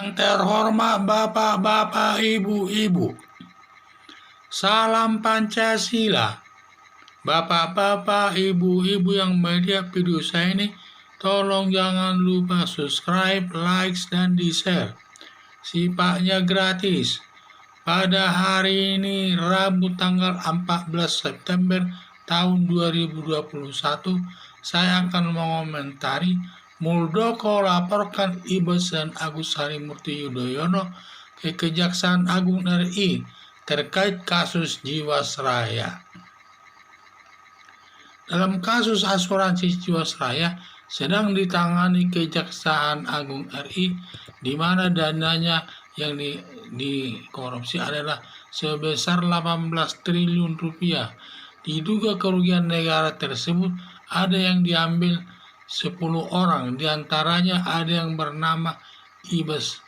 Yang terhormat Bapak-bapak, Ibu-ibu, salam Pancasila. Bapak-bapak, Ibu-ibu yang melihat video saya ini, tolong jangan lupa subscribe, like, dan di-share. Sifatnya gratis. Pada hari ini, Rabu tanggal 14 September tahun 2021, saya akan mengomentari Muldoko laporkan Ibas dan Agus Harimurti Yudhoyono ke Kejaksaan Agung RI terkait kasus Jiwasraya. Dalam kasus asuransi Jiwasraya sedang ditangani Kejaksaan Agung RI, di mana dananya yang dikorupsi adalah sebesar 18 triliun rupiah. Diduga kerugian negara tersebut ada yang diambil 10 orang, diantaranya ada yang bernama Ibas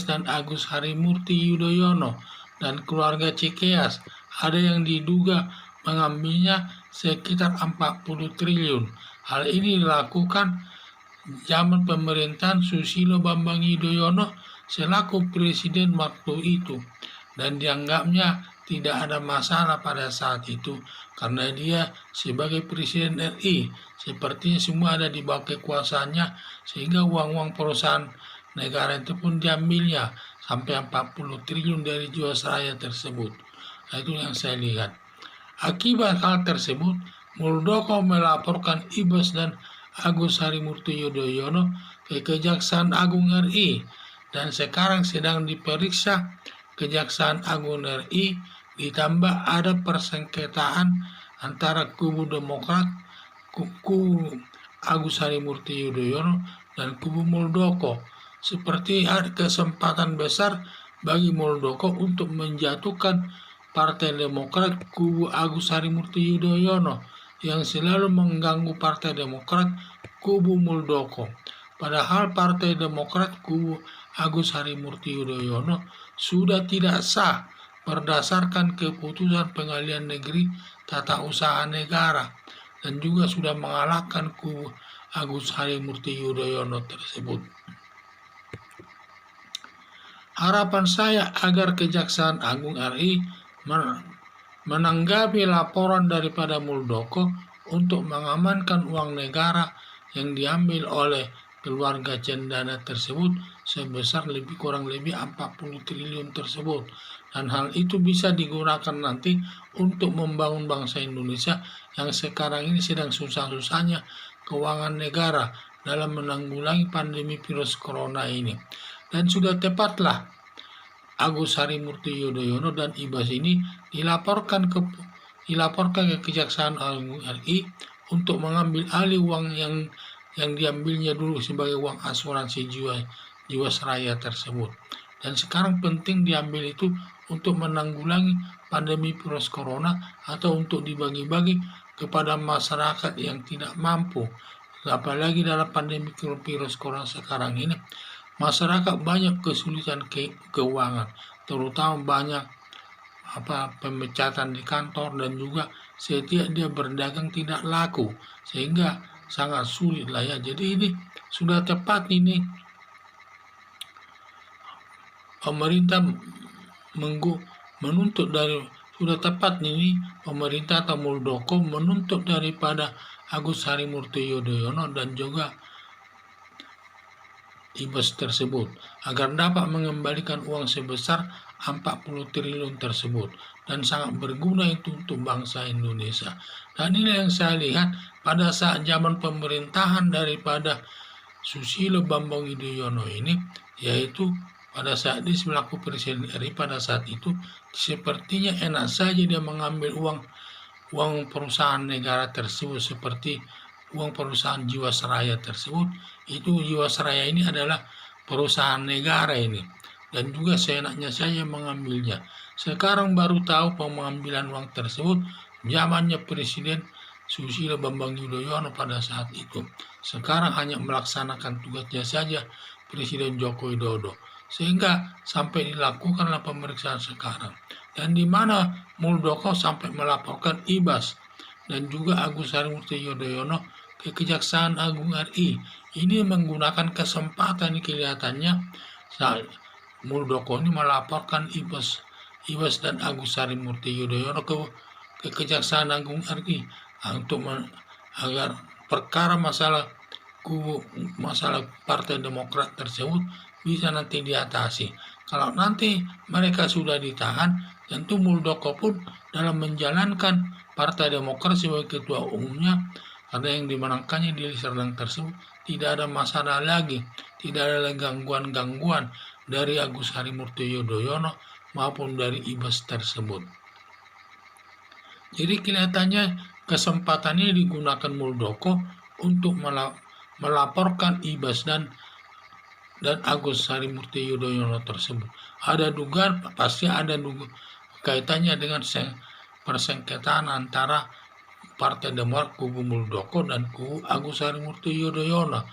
dan Agus Harimurti Yudhoyono dan keluarga Cikeas. Ada yang diduga mengambilnya sekitar 40 triliun. Hal ini dilakukan zaman pemerintahan Susilo Bambang Yudhoyono selaku presiden waktu itu, dan dianggapnya tidak ada masalah pada saat itu karena dia sebagai presiden RI sepertinya semua ada di bawah kekuasaannya, sehingga uang-uang perusahaan negara itu pun diambilnya sampai 40 triliun dari Jiwasraya tersebut. Nah, itu yang saya lihat. Akibat hal tersebut, Muldoko melaporkan Ibas dan Agus Harimurti Yudhoyono ke Kejaksaan Agung RI dan sekarang sedang diperiksa Kejaksaan Agung RI, ditambah ada persengketaan antara kubu Demokrat, kubu Agus Harimurti Yudhoyono, dan kubu Muldoko. Seperti ada kesempatan besar bagi Muldoko untuk menjatuhkan Partai Demokrat kubu Agus Harimurti Yudhoyono yang selalu mengganggu Partai Demokrat kubu Muldoko. Padahal Partai Demokrat kubu Agus Harimurti Yudhoyono sudah tidak sah berdasarkan keputusan Pengadilan Negeri Tata Usaha Negara dan juga sudah mengalahkan kubu Agus Harimurti Yudhoyono tersebut. Harapan saya agar Kejaksaan Agung RI menanggapi laporan daripada Muldoko untuk mengamankan uang negara yang diambil oleh keluarga cendana tersebut sebesar kurang lebih 40 triliun tersebut, dan hal itu bisa digunakan nanti untuk membangun bangsa Indonesia yang sekarang ini sedang susah-susahnya keuangan negara dalam menanggulangi pandemi virus corona ini. Dan sudah tepatlah Agus Harimurti Yudhoyono dan Ibas ini dilaporkan ke Kejaksaan Agung RI untuk mengambil alih uang yang diambilnya dulu sebagai uang asuransi Jiwasraya tersebut. Dan sekarang penting diambil itu untuk menanggulangi pandemi virus corona atau untuk dibagi-bagi kepada masyarakat yang tidak mampu. Apalagi dalam pandemi virus corona sekarang ini, masyarakat banyak kesulitan keuangan, terutama banyak pemecatan di kantor dan juga setiap dia berdagang tidak laku, sehingga sangat sulit lah ya. Jadi ini sudah tepat ini pemerintah menuntut dari pemerintah atau Muldoko menuntut daripada Agus Harimurti Yudhoyono dan juga Ibas tersebut agar dapat mengembalikan uang sebesar 40 triliun tersebut, dan sangat berguna itu untuk bangsa Indonesia. Dan ini yang saya lihat pada saat zaman pemerintahan daripada Susilo Bambang Yudhoyono ini, yaitu pada saat dia selaku presiden RI pada saat itu, sepertinya enak saja dia mengambil uang perusahaan negara tersebut, seperti uang perusahaan Jiwasraya tersebut. Itu Jiwasraya ini adalah perusahaan negara ini, dan juga seenaknya saya mengambilnya. Sekarang baru tahu pengambilan uang tersebut zamannya Presiden Susilo Bambang Yudhoyono pada saat itu. Sekarang hanya melaksanakan tugasnya saja Presiden Joko Widodo, sehingga sampai dilakukanlah pemeriksaan sekarang, dan di mana Muldoko sampai melaporkan Ibas dan juga Agus Harimurti Yudhoyono ke Kejaksaan Agung RI. Ini menggunakan kesempatan kelihatannya Muldoko ini melaporkan Ibas dan Agus Harimurti Yudhoyono ke Kejaksaan Agung RI agar perkara masalah Partai Demokrat tersebut bisa nanti diatasi. Kalau nanti mereka sudah ditahan, tentu Muldoko pun dalam menjalankan Partai Demokrat sebagai ketua umumnya, karena yang dimenangkannya di Serdang tersebut tidak ada masalah lagi, tidak ada gangguan-gangguan dari Agus Harimurti Yudhoyono maupun dari Ibas tersebut. Jadi kelihatannya kesempatan ini digunakan Muldoko untuk melaporkan Ibas dan Agus Harimurti Yudhoyono tersebut. Ada dugaan, pasti ada kaitannya dengan persengketaan antara Partai Demokrat kubu Muldoko dan kubu Agus Harimurti Yudhoyono,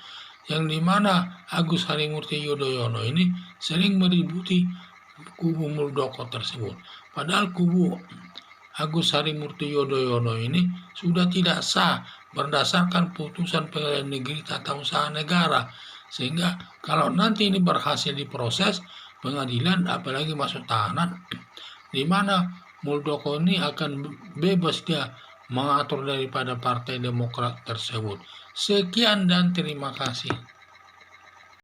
yang dimana Agus Harimurti Yudhoyono ini sering meributi kubu Muldoko tersebut. Padahal kubu Agus Harimurti Yudhoyono ini sudah tidak sah berdasarkan putusan Pengadilan Negeri Tata Usaha Negara, sehingga kalau nanti ini berhasil diproses pengadilan, apalagi masuk tahanan, di mana Muldoko ini akan bebas dia mengatur daripada Partai Demokrat tersebut. Sekian dan terima kasih.